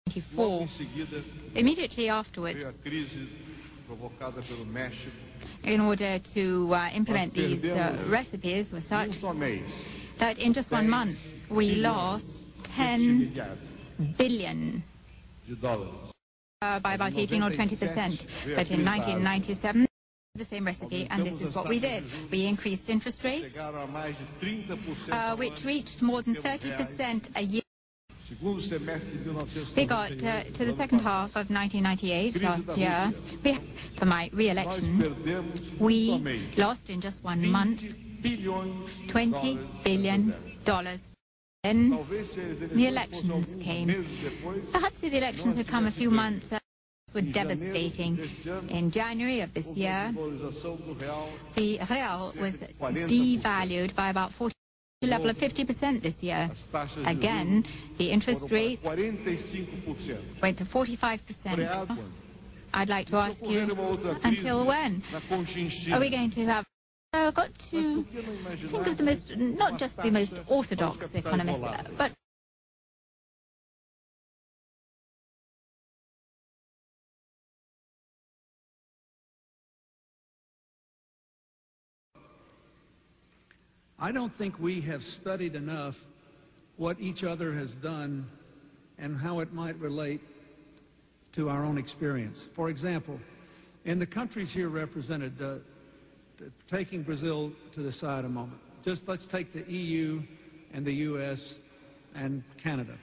1994. Immediately afterwards, in order to implement these recipes, was such that in just 1 month we lost $10 billion by about 18 or 20%. But in 1997, the same recipe, and this is what we did. We increased interest rates, which reached more than 30% a year. We got to the second half of 1998, last year. For my re-election, we lost in just 1 month $20 billion. Then the elections came. Perhaps if the elections had come a few months were devastating. In January of this year, the real was devalued by about 40%, to a level of 50% this year. Again, the interest rates went to 45%. I'd like to ask you, until when are we going to have got to think of the most, not just the most orthodox economists, but I don't think we have studied enough what each other has done and how it might relate to our own experience. For example, in the countries here represented, taking Brazil to the side a moment, just let's take the EU and the US and Canada.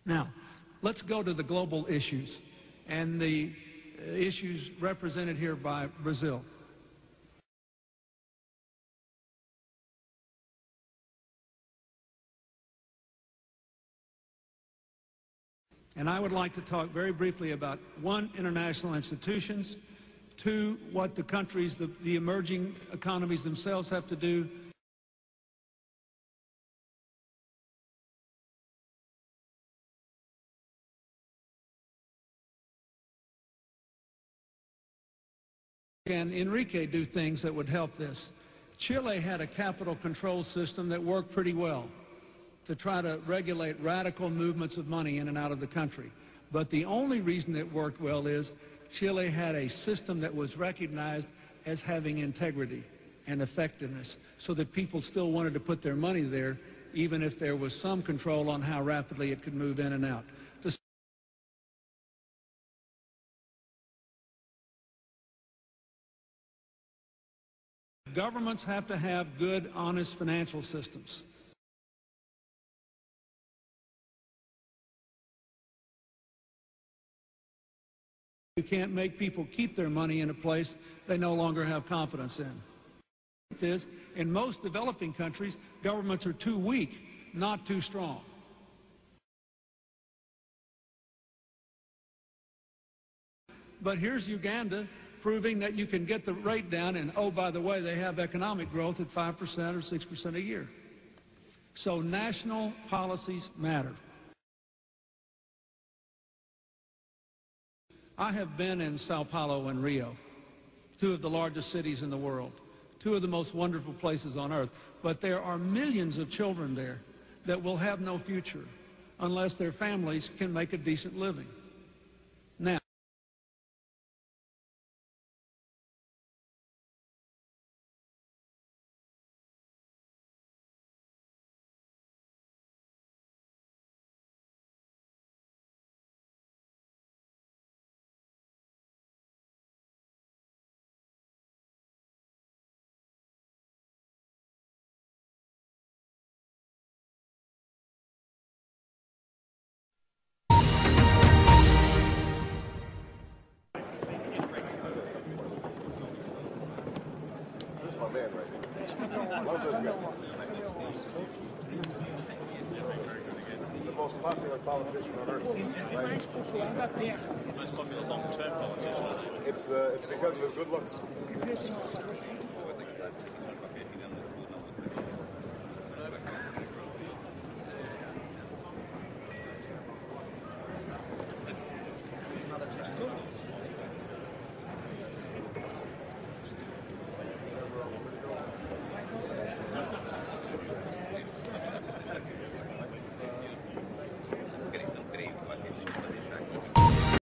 Now, let's go to the global issues and the issues represented here by Brazil. And I would like to talk very briefly about, one, international institutions, two, what the countries, the emerging economies themselves have to do, can Enrique do things that would help this? Chile had a capital control system that worked pretty well to try to regulate radical movements of money in and out of the country. But the only reason it worked well is Chile had a system that was recognized as having integrity and effectiveness, so that people still wanted to put their money there, even if there was some control on how rapidly it could move in and out. Governments have to have good, honest financial systems. You can't make people keep their money in a place they no longer have confidence in. In most developing countries, governments are too weak, not too strong. But here's Uganda proving that you can get the rate down, and oh, by the way, they have economic growth at 5% or 6% a year. So national policies matter. I have been in Sao Paulo and Rio, two of the largest cities in the world, two of the most wonderful places on earth, but there are millions of children there that will have no future unless their families can make a decent living. Now, Love this guy. The most popular politician on earth. Right? Most popular long-term politician. It's because of his good looks.